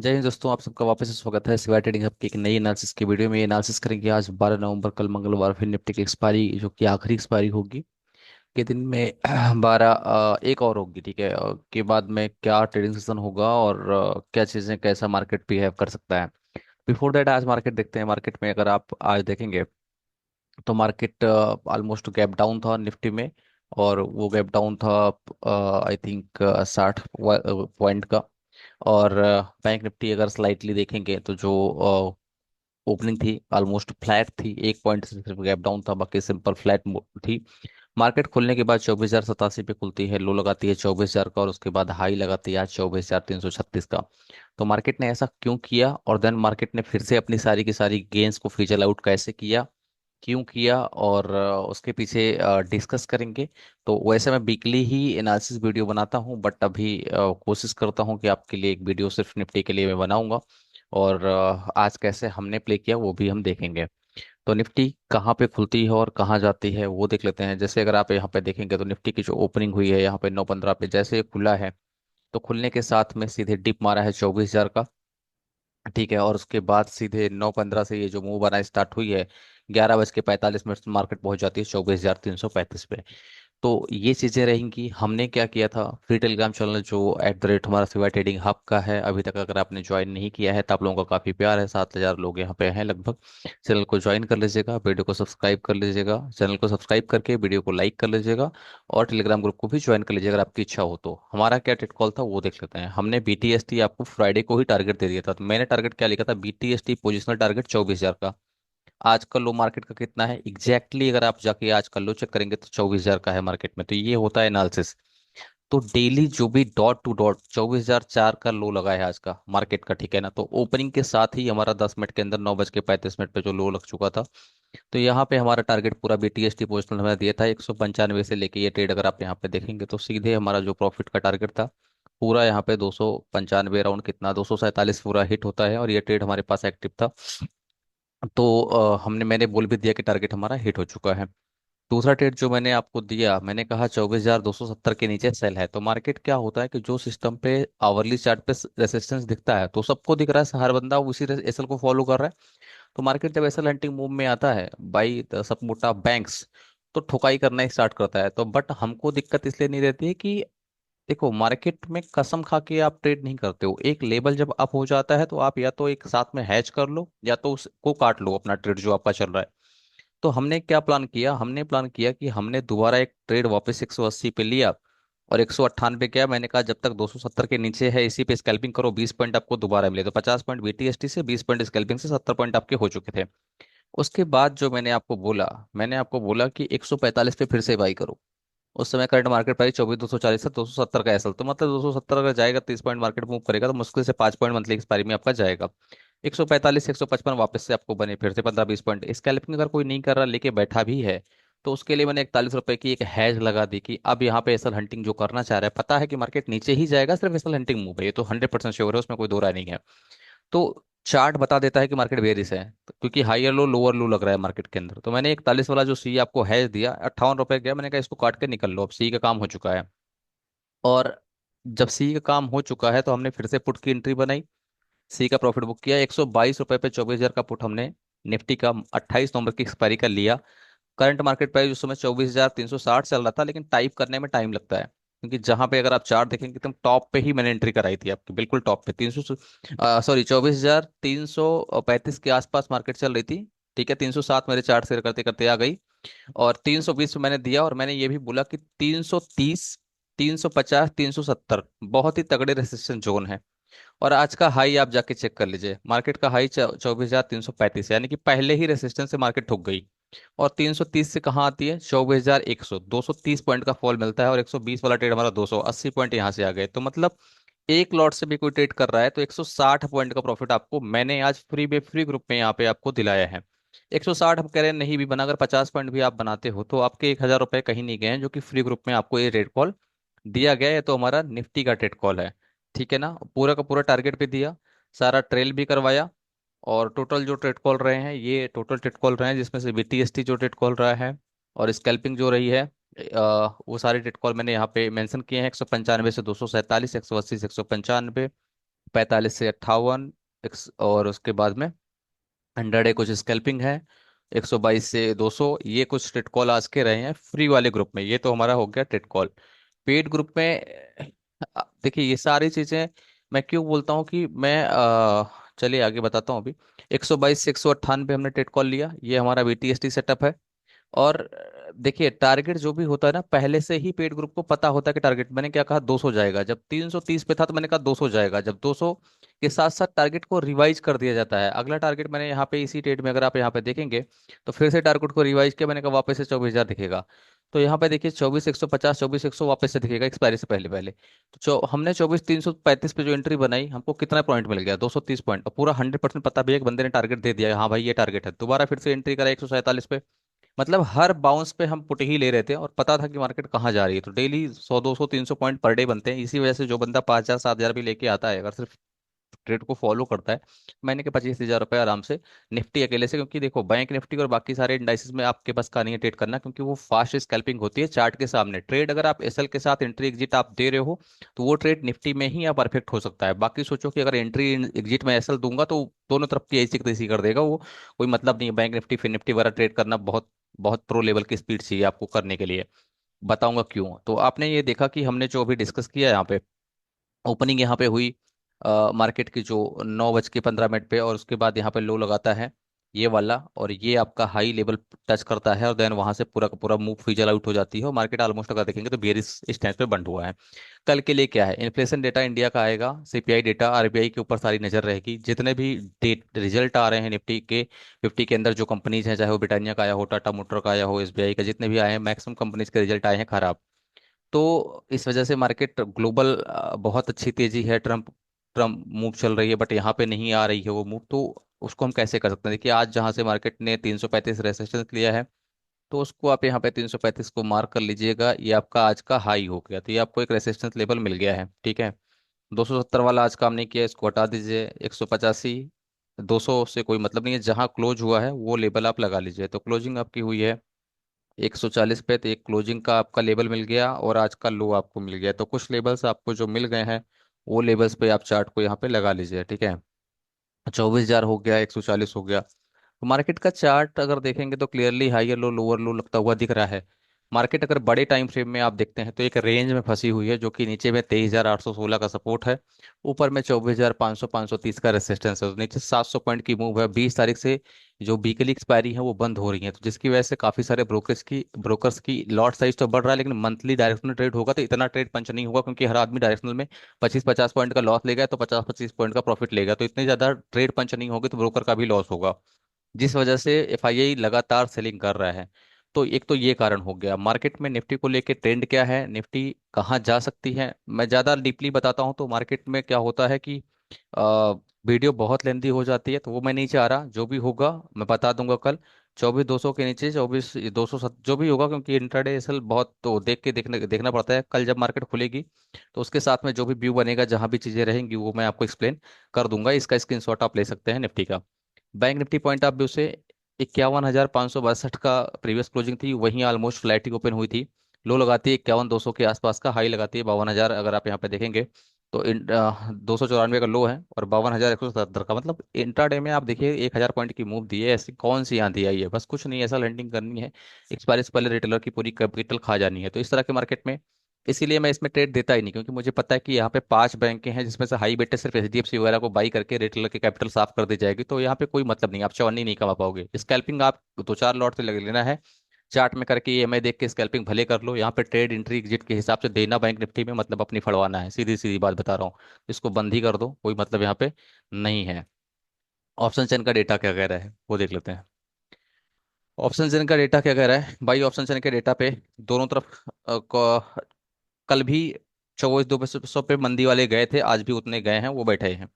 जय हिंद दोस्तों, आप सबका वापस से स्वागत है सिवाय ट्रेडिंग हब की एक नई एनालिसिस की वीडियो में। ये एनालिसिस करेंगे आज 12 नवंबर, कल मंगलवार, फिर निफ्टी की एक्सपायरी जो कि आखिरी एक्सपायरी होगी के दिन में 12 एक और होगी। ठीक है, के बाद में क्या ट्रेडिंग सेशन होगा और क्या चीज़ें, कैसा मार्केट बिहेव कर सकता है। बिफोर दैट आज मार्केट देखते हैं। मार्केट में अगर आप आज देखेंगे तो मार्केट ऑलमोस्ट गैप डाउन था निफ्टी में। और वो गैप डाउन था आई थिंक 60 पॉइंट का। और बैंक निफ्टी अगर स्लाइटली देखेंगे तो जो ओपनिंग थी ऑलमोस्ट फ्लैट थी, 1 पॉइंट से सिर्फ गैप डाउन था, बाकी सिंपल फ्लैट थी। मार्केट खुलने के बाद 24,087 पे खुलती है, लो लगाती है 24,000 का, और उसके बाद हाई लगाती है आज 24,336 का। तो मार्केट ने ऐसा क्यों किया, और देन मार्केट ने फिर से अपनी सारी की सारी गेंस को फिजल आउट कैसे किया, क्यों किया, और उसके पीछे डिस्कस करेंगे। तो वैसे मैं वीकली ही एनालिसिस वीडियो बनाता हूँ, बट अभी कोशिश करता हूँ कि आपके लिए एक वीडियो सिर्फ निफ्टी के लिए मैं बनाऊंगा। और आज कैसे हमने प्ले किया वो भी हम देखेंगे। तो निफ्टी कहाँ पे खुलती है और कहाँ जाती है वो देख लेते हैं। जैसे अगर आप यहाँ पे देखेंगे तो निफ्टी की जो ओपनिंग हुई है यहाँ पे 9:15 पे, जैसे ये खुला है तो खुलने के साथ में सीधे डिप मारा है 24,000 का। ठीक है, और उसके बाद सीधे 9:15 से ये जो मूव आना स्टार्ट हुई है, 11:45 मार्केट पहुंच जाती है 24,335 पे। तो ये चीजें रहेंगी। हमने क्या किया था, फ्री टेलीग्राम चैनल जो हमारा सिवाय ट्रेडिंग हब का है, अभी तक अगर आपने ज्वाइन नहीं किया है तो आप लोगों का काफी प्यार है, 7,000 लोग यहाँ पे हैं लगभग। चैनल को ज्वाइन कर लीजिएगा, वीडियो को सब्सक्राइब कर लीजिएगा, चैनल को सब्सक्राइब करके वीडियो को लाइक कर लीजिएगा, और टेलीग्राम ग्रुप को भी ज्वाइन कर लीजिएगा अगर आपकी इच्छा हो तो। हमारा क्या टेट कॉल था वो देख लेते हैं। हमने बीटीएसटी आपको फ्राइडे को ही टारगेट दे दिया था। तो मैंने टारगेट क्या लिखा था, बीटीएसटी पोजिशनल टारगेट 24,000 का। आज का लो मार्केट का कितना है एग्जैक्टली अगर आप जाके आज का लो चेक करेंगे तो 24,000 का है मार्केट में। तो ये होता है एनालिसिस। तो डेली जो भी डॉट टू डॉट 24,004 का लो लगा है आज का मार्केट का, ठीक है ना। तो ओपनिंग के साथ ही हमारा 10 मिनट के अंदर 9:35 पे जो लो लग चुका था। तो यहाँ पे हमारा टारगेट पूरा बीटीएसटी पोजिशनल हमें दिया था 195 से लेके ये ट्रेड अगर आप यहाँ पे देखेंगे तो सीधे हमारा जो प्रॉफिट का टारगेट था पूरा यहाँ पे 295 राउंड, कितना 247 पूरा हिट होता है, और ये ट्रेड हमारे पास एक्टिव था। तो मैंने बोल भी दिया कि टारगेट हमारा हिट हो चुका है। दूसरा ट्रेड जो मैंने आपको दिया, मैंने कहा 24,270 के नीचे सेल है। तो मार्केट क्या होता है कि जो सिस्टम पे आवरली चार्ट पे रेसिस्टेंस दिखता है तो सबको दिख रहा है, हर बंदा उसी एसएल को फॉलो कर रहा है। तो मार्केट जब एसएल हंटिंग मूव में आता है बाई सब मोटा बैंक्स, तो ठुकाई करना स्टार्ट करता है। तो बट हमको दिक्कत इसलिए नहीं रहती है कि देखो, मार्केट में कसम खा के आप ट्रेड नहीं करते हो। एक लेवल जब अप हो जाता है तो आप या तो एक साथ में हैच कर लो या तो उसको काट लो अपना ट्रेड जो आपका चल रहा है। तो हमने क्या प्लान किया, हमने प्लान किया कि हमने दोबारा एक ट्रेड वापस 180 पे लिया और 198 किया। मैंने कहा जब तक 270 के नीचे है इसी पे स्कैल्पिंग करो, 20 पॉइंट आपको दोबारा मिले। तो 50 पॉइंट बीटीएसटी से, 20 पॉइंट स्कैल्पिंग से 70 पॉइंट आपके हो चुके थे। उसके बाद जो मैंने आपको बोला कि 145 पे फिर से बाई करो। उस समय करंट मार्केट प्राइस 24,240 से 270 का एसएल, तो मतलब 270 अगर जाएगा 30 पॉइंट मार्केट मूव करेगा तो मुश्किल से 5 पॉइंट मंथली एक्सपायरी में आपका जाएगा। 145 से 155 वापस से आपको बने, फिर से 15-20 पॉइंट स्कैल्पिंग अगर कोई नहीं कर रहा लेके बैठा भी है तो उसके लिए मैंने 41 रुपए की एक हैज लगा दी कि अब यहाँ पे एसएल हंटिंग जो करना चाह रहा है, पता है कि मार्केट नीचे ही जाएगा, सिर्फ एसएल हंटिंग मूव है, ये तो 100% श्योर है, उसमें कोई दो राय नहीं है। तो चार्ट बता देता है कि मार्केट बेरिश है, तो क्योंकि हायर लो लोअर लो लग रहा है मार्केट के अंदर। तो मैंने 41 वाला जो सी आपको हैज दिया, 58 रुपए गया, मैंने कहा इसको काट के निकल लो, अब सी का काम हो चुका है। और जब सी का काम हो चुका है तो हमने फिर से पुट की एंट्री बनाई, सी का प्रॉफिट बुक किया। 122 रुपए पे 24,000 का पुट हमने निफ्टी का 28 नवंबर की एक्सपायरी का लिया। करंट मार्केट प्राइस उस समय 24,360 चल रहा था, लेकिन टाइप करने में टाइम लगता है, क्योंकि जहां पे अगर आप चार्ट देखेंगे एकदम टॉप पे ही मैंने एंट्री कराई थी आपकी, बिल्कुल टॉप पे 24,335 के आसपास मार्केट चल रही थी। ठीक है, 307 मेरे चार्ट शेयर करते करते आ गई, और 320 पे मैंने दिया। और मैंने ये भी बोला कि 330, 350, 370 बहुत ही तगड़े रेसिस्टेंस जोन है। और आज का हाई आप जाके चेक कर लीजिए, मार्केट का हाई 24,335, यानी कि पहले ही रेसिस्टेंस से मार्केट ठुक गई। और 330 से कहाँ आती है, 24,100, 230 पॉइंट का फॉल मिलता है, और 120 वाला ट्रेड हमारा 280 पॉइंट यहाँ से आ गए। तो मतलब एक लॉट से भी कोई ट्रेड कर रहा है तो 160 पॉइंट का प्रॉफिट आपको मैंने आज फ्री ग्रुप में यहाँ पे आपको दिलाया है। 160 हम कह रहे हैं नहीं भी बना, अगर 50 पॉइंट भी आप बनाते हो तो आपके 1,000 रुपए कहीं नहीं गए हैं, जो कि फ्री ग्रुप में आपको ये रेट कॉल दिया गया है। तो हमारा निफ्टी का ट्रेड कॉल है, ठीक है ना। पूरा का पूरा टारगेट पे दिया, सारा ट्रेल भी करवाया। और टोटल जो ट्रेड कॉल रहे हैं, ये टोटल ट्रेड कॉल रहे हैं जिसमें से बीटीएसटी जो ट्रेड कॉल रहा है और स्कैल्पिंग जो रही है, वो सारे ट्रेड कॉल मैंने यहाँ पे मेंशन किए हैं। 195 से 247, 180 से 195, 45 से 58, और उसके बाद में 100 कुछ स्कैल्पिंग है, 122 से 200, ये कुछ ट्रेड कॉल आज के रहे हैं फ्री वाले ग्रुप में। ये तो हमारा हो गया ट्रेड कॉल। पेड ग्रुप में देखिए ये सारी चीजें मैं क्यों बोलता हूँ कि मैं चलिए आगे बताता हूँ अभी। 122 से 198 हमने ट्रेड कॉल लिया, ये हमारा BTST सेटअप है। और देखिए टारगेट जो भी होता है ना, पहले से ही पेड ग्रुप को पता होता है कि टारगेट, मैंने क्या कहा 200 जाएगा, जब 330 पे था तो मैंने कहा 200 जाएगा, जब 200 के साथ साथ टारगेट को रिवाइज कर दिया जाता है। अगला टारगेट मैंने यहाँ पे इसी डेट में, अगर आप यहाँ पे देखेंगे तो फिर से टारगेट को रिवाइज किया, मैंने कहा वापस से 24,000 दिखेगा। तो यहाँ पे देखिए 24,150, 24,100 वापस से दिखेगा एक्सपायरी से पहले पहले। तो हमने 24,335 पे जो एंट्री बनाई, हमको कितना पॉइंट मिल गया, 230 पॉइंट, और पूरा 100% पता भी है, एक बंदे ने टारगेट दे दिया हाँ भाई ये टारगेट है, दोबारा फिर से एंट्री करा 147 पे। मतलब हर बाउंस पे हम पुट ही ले रहे थे और पता था कि मार्केट कहाँ जा रही है। तो डेली 100, 200, 300 पॉइंट पर डे बनते हैं। इसी वजह से जो बंदा 5,000, 7,000 भी लेके आता है, अगर सिर्फ ट्रेड को फॉलो करता है, महीने के 25,000 रुपये आराम से निफ्टी अकेले से। क्योंकि देखो बैंक निफ्टी और बाकी सारे इंडाइसेस में आपके पास का नहीं है ट्रेड करना, क्योंकि वो फास्ट स्कैल्पिंग होती है चार्ट के सामने। ट्रेड अगर आप एसएल के साथ एंट्री एग्जिट आप दे रहे हो, तो वो ट्रेड निफ्टी में ही आप परफेक्ट हो सकता है। बाकी सोचो कि अगर एंट्री एग्जिट में एसएल दूंगा तो दोनों तरफ की ऐसी तैसी कर देगा वो, कोई मतलब नहीं है। बैंक निफ्टी फिर निफ्टी वगैरह ट्रेड करना बहुत बहुत प्रो लेवल की स्पीड चाहिए आपको करने के लिए। बताऊंगा क्यों। तो आपने ये देखा कि हमने जो अभी डिस्कस किया यहाँ पे, ओपनिंग यहाँ पे हुई मार्केट की जो 9:15 पे, और उसके बाद यहाँ पे लो लगाता है ये वाला, और ये आपका हाई लेवल टच करता है, और देन वहां से पूरा का पूरा मूव फिजल आउट हो जाती है, और मार्केट ऑलमोस्ट अगर देखेंगे तो बेरिश स्टैंड पे बंद हुआ है। कल के लिए क्या है, इन्फ्लेशन डेटा इंडिया का आएगा, CPI डेटा, RBI के ऊपर सारी नजर रहेगी। जितने भी डेट रिजल्ट आ रहे हैं निफ्टी के 50 के अंदर, जो कंपनीज हैं, चाहे वो ब्रिटानिया का आया हो, टाटा मोटर का आया हो, SBI का, जितने भी आए हैं मैक्सिमम कंपनीज के रिजल्ट आए हैं खराब। तो इस वजह से मार्केट ग्लोबल बहुत अच्छी तेजी है, ट्रम्प ट्रम्प मूव चल रही है, बट यहाँ पे नहीं आ रही है वो मूव। तो उसको हम कैसे कर सकते हैं, देखिए आज जहाँ से मार्केट ने 335 रेजिस्टेंस लिया है, तो उसको आप यहाँ पे 335 को मार्क कर लीजिएगा, ये आपका आज का हाई हो गया। तो ये आपको एक रेजिस्टेंस लेवल मिल गया है, ठीक है। 270 वाला आज काम नहीं किया, इसको हटा दीजिए। 185, 200 से कोई मतलब नहीं है, जहाँ क्लोज हुआ है वो लेवल आप लगा लीजिए। तो क्लोजिंग आपकी हुई है 140 पे, तो एक क्लोजिंग का आपका लेवल मिल गया और आज का लो आपको मिल गया। तो कुछ लेवल्स आपको जो मिल गए हैं, वो लेवल्स पे आप चार्ट को यहाँ पे लगा लीजिए, ठीक है। 24,000 हो गया, 140 हो गया। तो मार्केट का चार्ट अगर देखेंगे तो clearly higher low lower low लगता हुआ दिख रहा है। मार्केट अगर बड़े टाइम फ्रेम में आप देखते हैं तो एक रेंज में फंसी हुई है, जो कि नीचे में 23,816 का सपोर्ट है, ऊपर में 24,500, 530 का रेसिस्टेंस है। तो नीचे 700 पॉइंट की मूव है। 20 तारीख से जो वीकली एक्सपायरी है वो बंद हो रही है, तो जिसकी वजह से काफी सारे ब्रोकर्स की लॉट साइज तो बढ़ रहा है, लेकिन मंथली डायरेक्शनल ट्रेड होगा तो इतना ट्रेड पंच नहीं होगा, क्योंकि हर आदमी डायरेक्शनल में 25-50 पॉइंट का लॉस लेगा तो 50-25 पॉइंट का प्रॉफिट लेगा, तो इतनी ज्यादा ट्रेड पंच नहीं होगी, तो ब्रोकर का भी लॉस होगा, जिस वजह से FII लगातार सेलिंग कर रहा है। तो एक तो ये कारण हो गया। मार्केट में निफ्टी को लेके ट्रेंड क्या है, निफ्टी कहाँ जा सकती है, मैं ज़्यादा डीपली बताता हूँ तो मार्केट में क्या होता है कि वीडियो बहुत लेंदी हो जाती है, तो वो मैं नहीं चाह रहा। जो भी होगा मैं बता दूंगा कल। 24,200 के नीचे 24,200 जो भी होगा, क्योंकि इंट्राडे असल बहुत तो देख के देखना पड़ता है। कल जब मार्केट खुलेगी तो उसके साथ में जो भी व्यू बनेगा, जहां भी चीज़ें रहेंगी, वो मैं आपको एक्सप्लेन कर दूंगा। इसका स्क्रीनशॉट आप ले सकते हैं निफ्टी का। Bank Nifty point of view से 51,562 का प्रीवियस क्लोजिंग थी, वहीं ऑलमोस्ट फ्लैट ही ओपन हुई थी। लो लगाती है 51,200 के आसपास का, हाई लगाती है 52,000। अगर आप यहाँ पे देखेंगे तो 294 का लो है और 52,177 का, मतलब इंट्राडे में आप देखिए 1,000 पॉइंट की मूव दी है। ऐसी कौन सी आंधी आई है, बस कुछ नहीं, ऐसा लैंडिंग करनी है, एक्सपायरी से पहले रिटेलर की पूरी कैपिटल खा जानी है। तो इस तरह के मार्केट में इसीलिए मैं इसमें ट्रेड देता ही नहीं, क्योंकि मुझे पता है कि यहाँ पे 5 बैंकें हैं, जिसमें से हाई बेटे सिर्फ HDFC वगैरह को बाई करके रिटेलर की कैपिटल साफ कर दी जाएगी। तो यहाँ पे कोई मतलब नहीं, आप चवन्नी नहीं कमा पाओगे। स्कैल्पिंग आप 2-4 लॉट से लग लेना है, चार्ट में करके EMI देख के स्कैल्पिंग भले कर लो। यहाँ पे ट्रेड एंट्री एग्जिट के हिसाब से देना बैंक निफ्टी में, मतलब अपनी फड़वाना है, सीधी सीधी बात बता रहा हूँ। इसको बंद ही कर दो, कोई मतलब यहाँ पे नहीं है। ऑप्शन चेन का डेटा क्या कह रहा है वो देख लेते हैं। ऑप्शन चेन का डेटा क्या कह रहा है भाई, ऑप्शन चेन के डेटा पे दोनों तरफ कल भी 24,200 पे मंदी वाले गए थे, आज भी उतने गए हैं, वो बैठे हैं।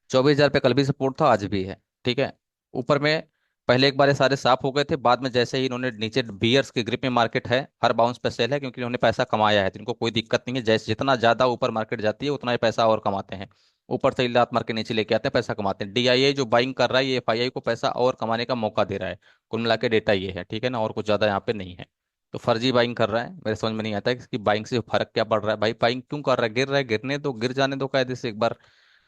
24,000 पे कल भी सपोर्ट था, आज भी है, ठीक है। ऊपर में पहले एक बार ये सारे साफ हो गए थे, बाद में जैसे ही इन्होंने नीचे बियर्स के ग्रिप में मार्केट है, हर बाउंस पे सेल है, क्योंकि इन्होंने पैसा कमाया है, तो इनको कोई दिक्कत नहीं है। जैसे जितना ज्यादा ऊपर मार्केट जाती है उतना ही पैसा और कमाते हैं। ऊपर से लात मार के नीचे लेके आते हैं, पैसा कमाते हैं। DIA जो बाइंग कर रहा है, ये FII को पैसा और कमाने का मौका दे रहा है। कुल मिला के डेटा ये है, ठीक है ना, और कुछ ज्यादा यहाँ पे नहीं है। तो फर्जी बाइंग कर रहा है, मेरे समझ में नहीं आता है कि इसकी बाइंग से फर्क क्या पड़ रहा है। भाई बाइंग क्यों कर रहा है, गिर रहा है, गिरने दो, गिर जाने दो कायदे से एक बार।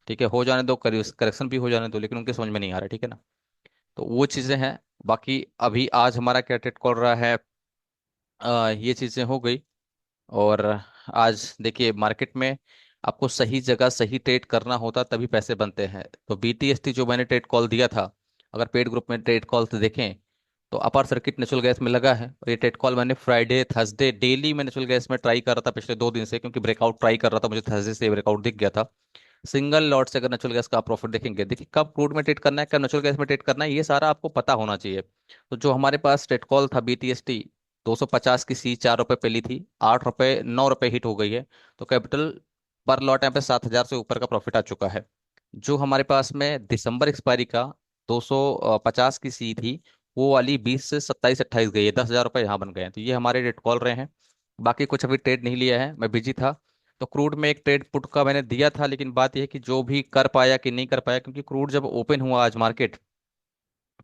ठीक है, हो जाने दो, करेक्शन भी हो जाने दो, लेकिन उनके समझ में नहीं आ रहा है, ठीक है ना। तो वो चीज़ें हैं। बाकी अभी आज हमारा क्या ट्रेड कॉल रहा है, ये चीज़ें हो गई। और आज देखिए मार्केट में आपको सही जगह सही ट्रेड करना होता तभी पैसे बनते हैं। तो BTST जो मैंने ट्रेड कॉल दिया था, अगर पेड ग्रुप में ट्रेड कॉल से देखें तो अपर सर्किट नेचुरल गैस में लगा है। और ये ट्रेड कॉल मैंने फ्राइडे थर्सडे डेली में नेचुरल गैस में ट्राई कर रहा था पिछले 2 दिन से, क्योंकि ब्रेकआउट ट्राई कर रहा था, मुझे थर्सडे से ब्रेकआउट दिख गया था। सिंगल लॉट से अगर नेचुरल गैस का आप प्रॉफिट देखेंगे, देखिए कब क्रूड में ट्रेड करना है, कब नेचुरल गैस में ट्रेड करना है, ये सारा आपको पता होना चाहिए। तो जो हमारे पास ट्रेड कॉल था BTST, 250 की सी 4 रुपए पे ली थी, 8 रुपए 9 रुपए हिट हो गई है। तो कैपिटल पर लॉट यहाँ पे 7,000 से ऊपर का प्रॉफिट आ चुका है। जो हमारे पास में दिसंबर एक्सपायरी का 250 की सी थी, वो वाली 20 से 27 28 गई है, 10,000 रुपये यहाँ बन गए हैं। तो ये हमारे रेट कॉल रहे हैं। बाकी कुछ अभी ट्रेड नहीं लिया है, मैं बिजी था। तो क्रूड में एक ट्रेड पुट का मैंने दिया था, लेकिन बात यह है कि जो भी कर पाया कि नहीं कर पाया, क्योंकि क्रूड जब ओपन हुआ आज मार्केट,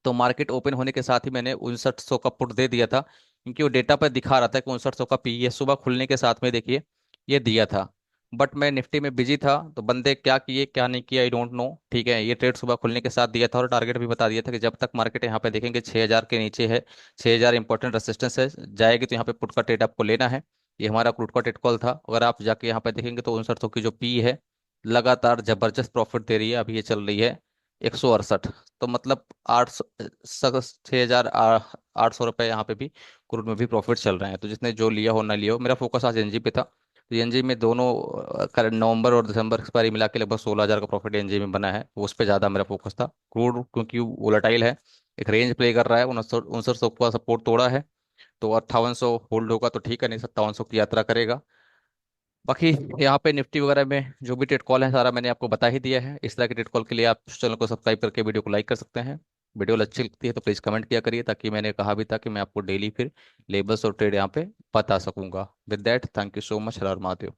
तो मार्केट ओपन होने के साथ ही मैंने 5900 का पुट दे दिया था, क्योंकि वो डेटा पर दिखा रहा था कि 5900 का पी, ये सुबह खुलने के साथ में देखिए ये दिया था। बट मैं निफ्टी में बिजी था, तो बंदे क्या किए क्या नहीं किया आई डोंट नो, ठीक है। ये ट्रेड सुबह खुलने के साथ दिया था, और टारगेट भी बता दिया था कि जब तक मार्केट यहाँ पे देखेंगे 6000 के नीचे है, 6000 इंपॉर्टेंट रेसिस्टेंस है, जाएगी तो यहाँ पे पुट का ट्रेड आपको लेना है। ये हमारा क्रूड का ट्रेड कॉल था। अगर आप जाके यहाँ पे देखेंगे तो 5900 की जो पी है, लगातार जबरदस्त प्रॉफिट दे रही है। अभी ये चल रही है 168। तो मतलब 6,800 रुपये यहाँ पे भी क्रूड में भी प्रॉफिट चल रहे हैं। तो जिसने जो लिया हो ना लिया हो, मेरा फोकस आज एनजी पे था। तो एनजी में दोनों करंट नवंबर और दिसंबर एक्सपायरी मिला के लगभग 16,000 का प्रॉफिट एनजी में बना है, उस पर ज़्यादा मेरा फोकस था। क्रूड क्योंकि वोलेटाइल है, एक रेंज प्ले कर रहा है, 5900 का सपोर्ट तोड़ा है। तो 5800 होल्ड होगा तो ठीक है, नहीं 5700 की यात्रा करेगा। बाकी यहाँ पे निफ्टी वगैरह में जो भी ट्रेड कॉल है सारा मैंने आपको बता ही दिया है। इस तरह के ट्रेड कॉल के लिए आप चैनल को सब्सक्राइब करके वीडियो को लाइक कर सकते हैं। वीडियो अच्छी लगती है तो प्लीज़ कमेंट किया करिए, ताकि मैंने कहा भी था कि मैं आपको डेली फिर लेबल्स और ट्रेड यहाँ पे बता सकूंगा। With that, thank you so much. Her her Mahadev.